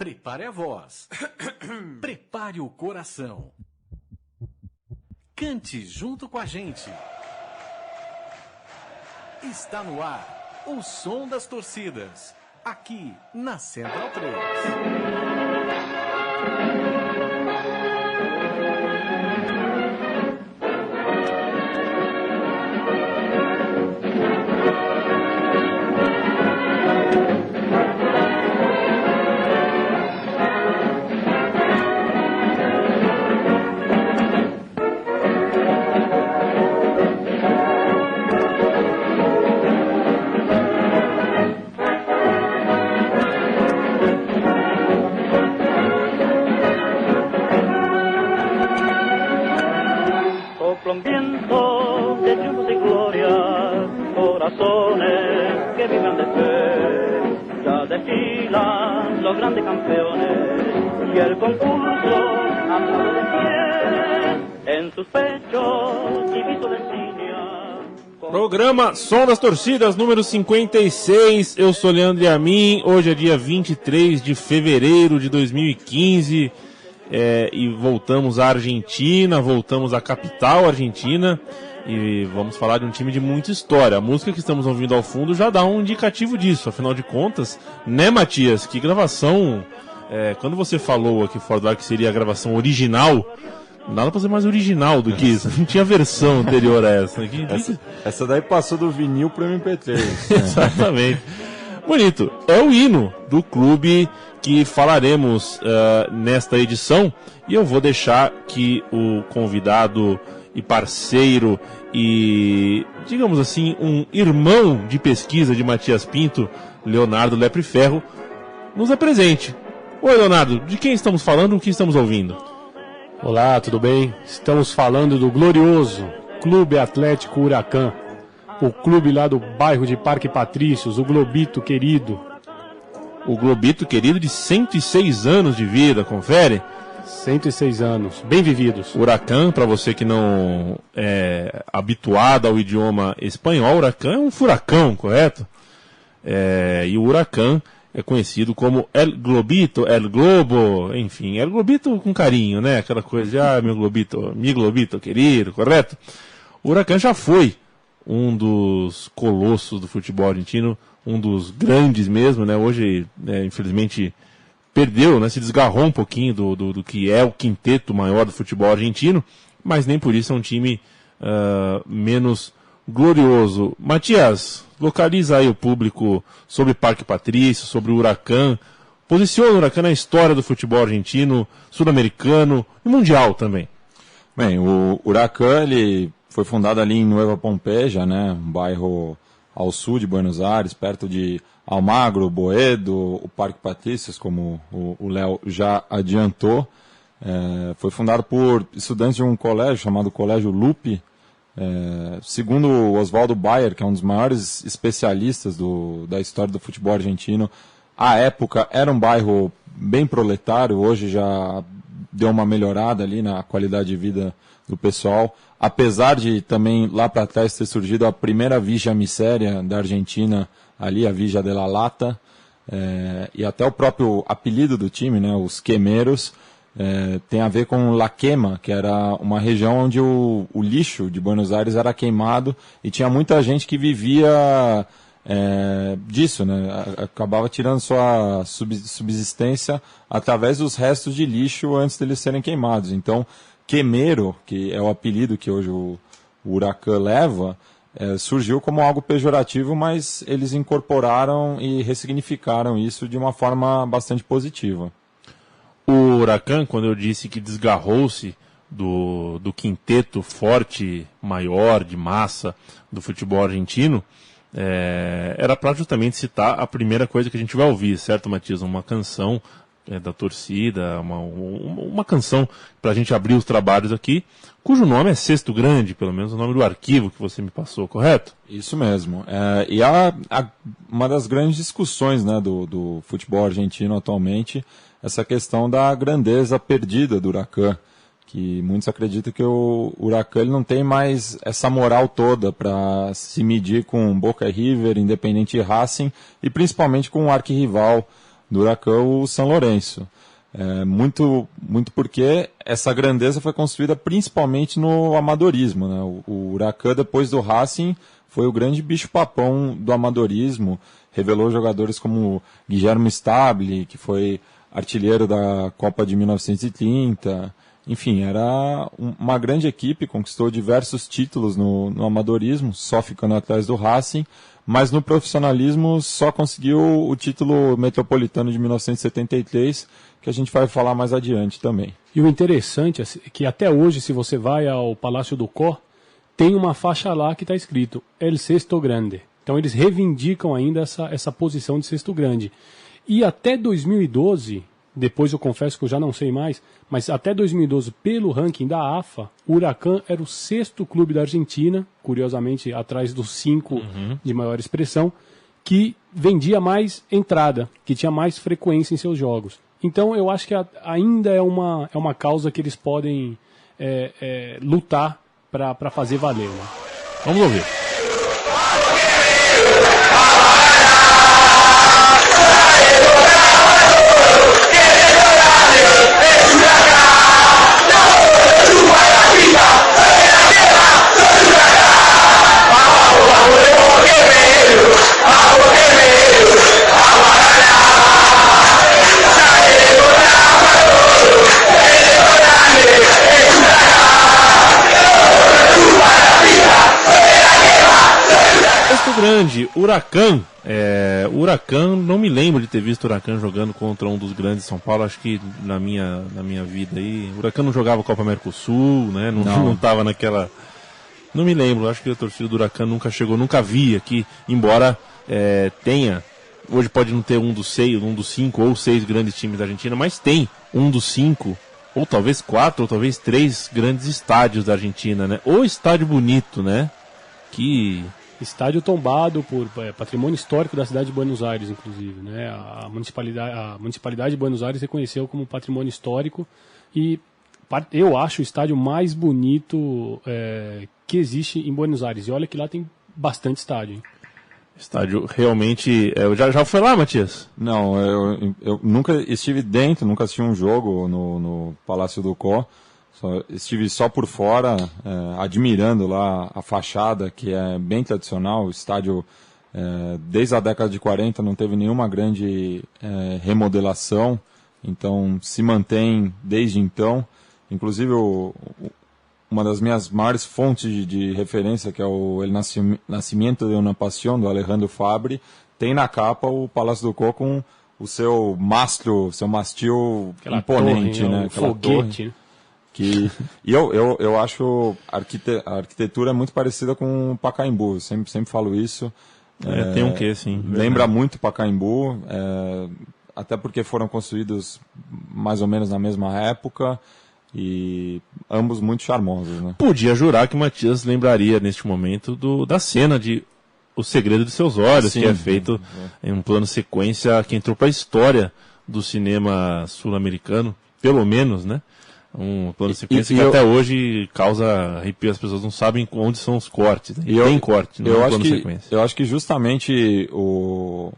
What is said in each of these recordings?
Prepare a voz. Prepare o coração. Cante junto com a gente. Está no ar o som das torcidas, aqui na Central 3. Que vivan de fe, ya desfilan los grandes campeones y el concurso andado de pie en sus pechos y viso de Sínia. Programa Som das Torcidas, número 56. Eu sou Leandro Yamin. Hoje é dia 23 de fevereiro de 2015 e voltamos à Argentina, voltamos à capital argentina. E vamos falar de um time de muita história. A música que estamos ouvindo ao fundo já dá um indicativo disso. Afinal de contas, né, Matias? Que gravação... quando você falou aqui fora do ar que seria a gravação original, nada pra ser mais original do que isso. Não tinha versão anterior a essa. Essa daí passou do vinil pro MP3. Exatamente. Bonito. É o hino do clube que falaremos nesta edição. E eu vou deixar que o convidado e parceiro e, digamos assim, um irmão de pesquisa de Matias Pinto, Leonardo Lepre Ferro, nos apresente. Oi, Leonardo, de quem estamos falando, o que estamos ouvindo? Olá, tudo bem? Estamos falando do glorioso Clube Atlético Huracán, o clube lá do bairro de Parque Patrícios, o Globito querido. O Globito querido de 106 anos de vida, confere? 106 anos, bem vividos. Huracán, para você que não é habituado ao idioma espanhol, Huracán é um furacão, correto? E o Huracán é conhecido como El Globito, El Globo, enfim, El Globito com carinho, né? Aquela coisa de, meu Globito querido, correto? O Huracán já foi um dos colossos do futebol argentino, um dos grandes mesmo, né? Hoje, infelizmente, perdeu, né? Se desgarrou um pouquinho do que é o quinteto maior do futebol argentino, mas nem por isso é um time menos glorioso. Matias, localiza aí o público sobre Parque Patrício, sobre o Huracán. Posiciona o Huracán na história do futebol argentino, sul-americano e mundial também. Bem, o Huracán ele foi fundado ali em Nueva Pompeya, né? Um bairro ao sul de Buenos Aires, perto de Almagro, Boedo, o Parque Patrícios, como o Léo já adiantou. Foi fundado por estudantes de um colégio chamado Colégio Lupe. Segundo o Oswaldo Bayer, que é um dos maiores especialistas da história do futebol argentino, à época era um bairro bem proletário, hoje já deu uma melhorada ali na qualidade de vida do pessoal. Apesar de também lá para trás ter surgido a primeira Villa Miséria da Argentina, ali a Villa de la Lata, e até o próprio apelido do time, né, os Quemeros, tem a ver com La Quema, que era uma região onde o lixo de Buenos Aires era queimado e tinha muita gente que vivia disso, né, acabava tirando sua subsistência através dos restos de lixo antes deles serem queimados. Então, Quemero, que é o apelido que hoje o Huracán leva, surgiu como algo pejorativo, mas eles incorporaram e ressignificaram isso de uma forma bastante positiva. O Huracán, quando eu disse que desgarrou-se do quinteto forte, maior, de massa do futebol argentino, era para justamente citar a primeira coisa que a gente vai ouvir, certo, Matias? Uma canção da torcida, uma canção para a gente abrir os trabalhos aqui, cujo nome é Sexto Grande, pelo menos o nome do arquivo que você me passou, correto? Isso mesmo. E uma das grandes discussões, né, do futebol argentino atualmente, essa questão da grandeza perdida do Huracán, que muitos acreditam que o Huracán ele não tem mais essa moral toda para se medir com Boca e River, Independiente e Racing, e principalmente com o arquirrival do Huracán, o São Lourenço. Muito porque essa grandeza foi construída principalmente no amadorismo, né? O Huracán, depois do Racing, foi o grande bicho-papão do amadorismo, revelou jogadores como Guilherme Stabile, que foi artilheiro da Copa de 1930, enfim, era uma grande equipe, conquistou diversos títulos no amadorismo, só ficando atrás do Racing, mas no profissionalismo só conseguiu o título metropolitano de 1973, que a gente vai falar mais adiante também. E o interessante é que até hoje, se você vai ao Palácio do Có, tem uma faixa lá que está escrito El Sexto Grande. Então eles reivindicam ainda essa posição de sexto grande. E até 2012, depois eu confesso que eu já não sei mais, mas até 2012, pelo ranking da AFA, o Huracán era o 6º clube da Argentina, curiosamente atrás dos 5 de maior expressão, que vendia mais entrada, que tinha mais frequência em seus jogos. Então eu acho que ainda é uma causa que eles podem lutar para fazer valer. Né? Vamos ouvir. Grande, Huracán. O Huracán, não me lembro de ter visto o Huracán jogando contra um dos grandes de São Paulo. Acho que na minha vida aí, o Huracán não jogava Copa Mercosul, né? Não tava naquela. Não me lembro, acho que a torcida do Huracán nunca chegou, nunca vi aqui, embora tenha. Hoje pode não ter um dos 5 ou 6 grandes times da Argentina, mas tem um dos 5, ou talvez 4, ou talvez 3 grandes estádios da Argentina, né? O estádio bonito, né? Que. Estádio tombado por patrimônio histórico da cidade de Buenos Aires, inclusive. Né? A municipalidade de Buenos Aires reconheceu como patrimônio histórico e eu acho o estádio mais bonito que existe em Buenos Aires. E olha que lá tem bastante estádio. Hein? Estádio realmente... Já foi lá, Matias? Não, eu nunca estive dentro, nunca assisti um jogo no Palácio do Có. Estive só por fora, admirando lá a fachada, que é bem tradicional. O estádio, desde a década de 40, não teve nenhuma grande remodelação, então se mantém desde então. Inclusive, uma das minhas maiores fontes de referência, que é o El Nascimento de una Pasión, do Alejandro Fabri, tem na capa o Palácio do Có com o seu mastro, seu mastil aquela imponente, torre, né? Aquela foguete, torre. E eu acho a arquitetura é muito parecida com o Pacaembu, sempre falo isso. Tem um quê, sim. Lembra muito Pacaembu, até porque foram construídos mais ou menos na mesma época e ambos muito charmosos. Né? Podia jurar que o Matias lembraria neste momento da cena de O Segredo de Seus Olhos, sim, que é feito em um plano sequência que entrou para a história do cinema sul-americano, pelo menos, né? Um plano de sequência que até hoje causa arrepio, as pessoas não sabem onde são os cortes. Né? Tem corte no plano de sequência. Eu acho que justamente o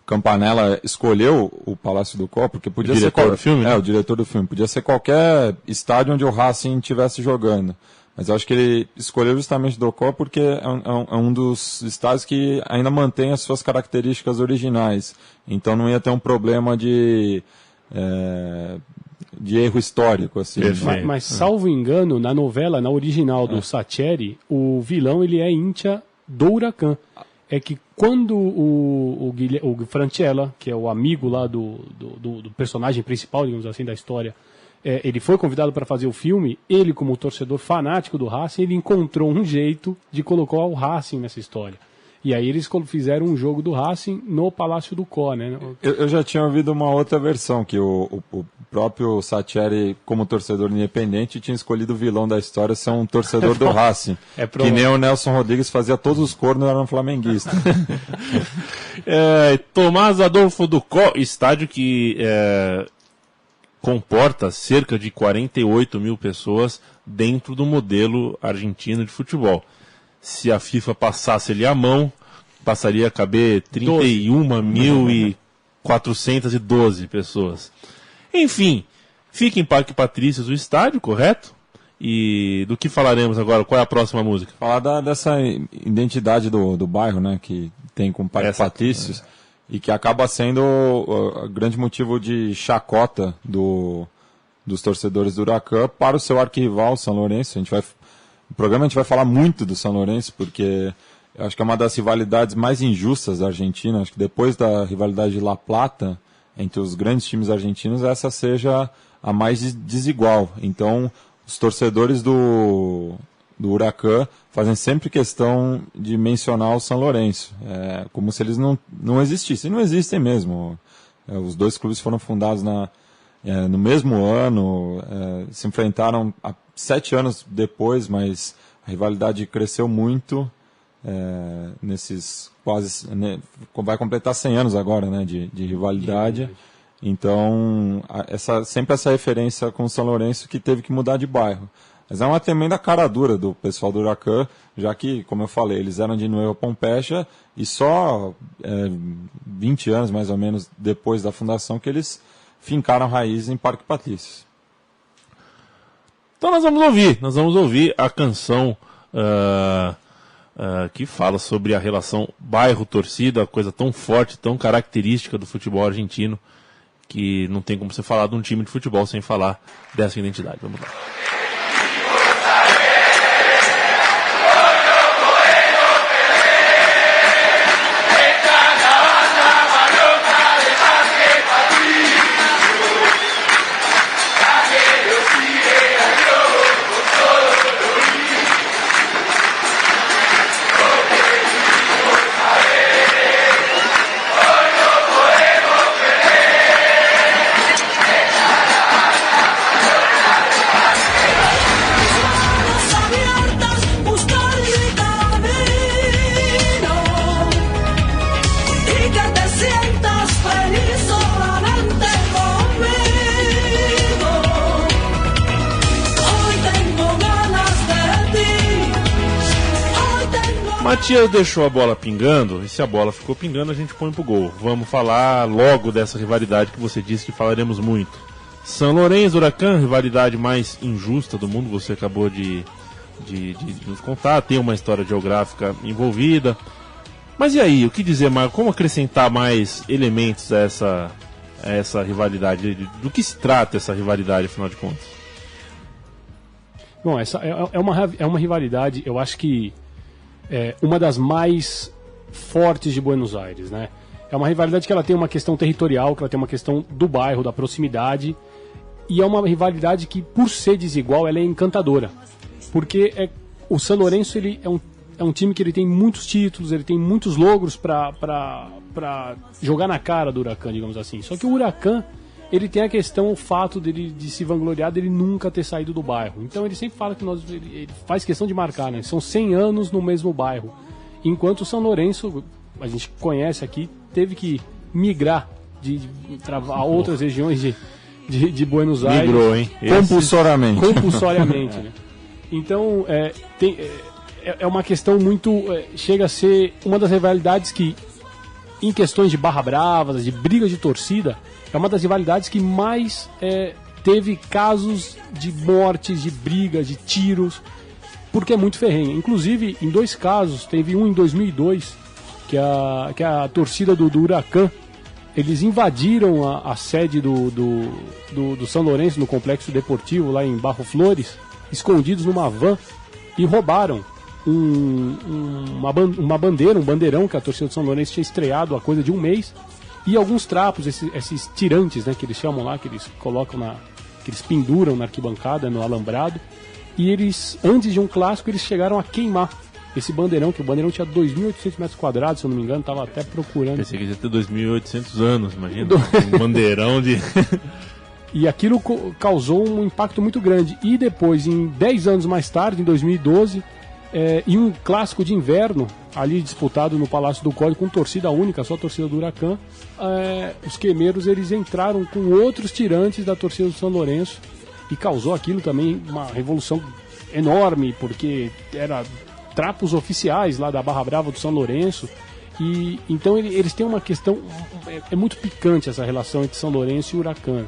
Campanella escolheu o Palácio do Có, porque podia ser do filme, né? O diretor do filme. Podia ser qualquer estádio onde o Racing estivesse jogando. Mas eu acho que ele escolheu justamente do Có porque é um dos estádios que ainda mantém as suas características originais. Então não ia ter um problema de erro histórico, assim. Mas salvo engano, na novela, na original do Sacheri, o vilão ele é íntia do Huracán. É que quando o Franchella, que é o amigo lá do personagem principal, digamos assim, da história, ele foi convidado para fazer o filme, ele como torcedor fanático do Racing, ele encontrou um jeito de colocar o Racing nessa história. E aí eles fizeram um jogo do Racing no Palácio do Có, né? Eu já tinha ouvido uma outra versão, que o próprio Sacheri, como torcedor independente, tinha escolhido o vilão da história ser um torcedor do Racing. Que nem o Nelson Rodrigues fazia todos os cornos, era um flamenguista. Tomás Adolfo do Có, estádio que comporta cerca de 48 mil pessoas dentro do modelo argentino de futebol. Se a FIFA passasse ali a mão, passaria a caber 31.400 412 pessoas. Enfim, fica em Parque Patrícios o estádio, correto? E do que falaremos agora? Qual é a próxima música? Falar dessa identidade do bairro, né, que tem com o Parque Patrícios, e que acaba sendo o grande motivo de chacota dos torcedores do Huracan para o seu arquirrival, o São Lourenço. No programa a gente vai falar muito do São Lourenço, porque eu acho que é uma das rivalidades mais injustas da Argentina. Acho que depois da rivalidade de La Plata, entre os grandes times argentinos, essa seja a mais desigual. Então, os torcedores do Huracan fazem sempre questão de mencionar o São Lourenço, como se eles não existissem. E não existem mesmo. Os dois clubes foram fundados no mesmo ano, se enfrentaram 7 anos depois, mas a rivalidade cresceu muito nesses quase... vai completar 100 anos agora, né, de rivalidade. Então, sempre essa referência com o São Lourenço, que teve que mudar de bairro. Mas é uma tremenda cara dura do pessoal do Huracan, já que, como eu falei, eles eram de Nueva Pompeia e só 20 anos, mais ou menos, depois da fundação, que eles fincaram raiz em Parque Patrícios. Então nós vamos ouvir a canção que fala sobre a relação bairro-torcida, coisa tão forte, tão característica do futebol argentino, que não tem como você falar de um time de futebol sem falar dessa identidade. Vamos lá. Matias deixou a bola pingando, e se a bola ficou pingando, a gente põe pro gol. Vamos falar logo dessa rivalidade que você disse que falaremos muito. São Lourenço, Huracan, rivalidade mais injusta do mundo, você acabou de nos contar, tem uma história geográfica envolvida. Mas e aí, o que dizer mais? Como acrescentar mais elementos a essa rivalidade? Do que se trata essa rivalidade, afinal de contas? Bom, essa é uma rivalidade, eu acho que uma das mais fortes de Buenos Aires, né? É uma rivalidade que ela tem uma questão territorial, que ela tem uma questão do bairro, da proximidade, e é uma rivalidade que, por ser desigual, ela é encantadora. Porque o São Lourenço ele é um time que ele tem muitos títulos, ele tem muitos logros para jogar na cara do Huracan, digamos assim. Só que o Huracan, ele tem a questão, o fato de se vangloriar dele nunca ter saído do bairro. Então ele sempre fala que ele faz questão de marcar, né? São 100 anos no mesmo bairro. Enquanto o São Lourenço, a gente conhece aqui, teve que migrar a outras regiões de Buenos Aires. Migrou, hein? Compulsoriamente, né? Então, é uma questão muito... chega a ser uma das rivalidades que, em questões de barra bravas, de brigas de torcida, é uma das rivalidades que mais teve casos de mortes, de brigas, de tiros, porque é muito ferrenha. Inclusive, em 2 casos, teve um em 2002, que a torcida do Huracan, eles invadiram a sede do São Lourenço, no Complexo Deportivo, lá em Barro Flores, escondidos numa van, e roubaram uma bandeira, um bandeirão que a torcida do São Lourenço tinha estreado há coisa de um mês, e alguns trapos, esses tirantes, né, que eles chamam lá, que eles colocam que eles penduram na arquibancada, no alambrado, e eles, antes de um clássico, eles chegaram a queimar esse bandeirão, que o bandeirão tinha 2.800 metros quadrados, se eu não me engano, estava até procurando. Pensei que ia ter 2.800 anos, imagina, um bandeirão de... E aquilo causou um impacto muito grande. E depois, 10 anos mais tarde, em 2012, em um clássico de inverno, ali disputado no Palácio do Código, com torcida única, só a torcida do Huracan, os quemeiros eles entraram com outros tirantes da torcida do São Lourenço, e causou aquilo também uma revolução enorme, porque era trapos oficiais lá da Barra Brava do São Lourenço, E então eles têm uma questão, é muito picante essa relação entre São Lourenço e Huracan.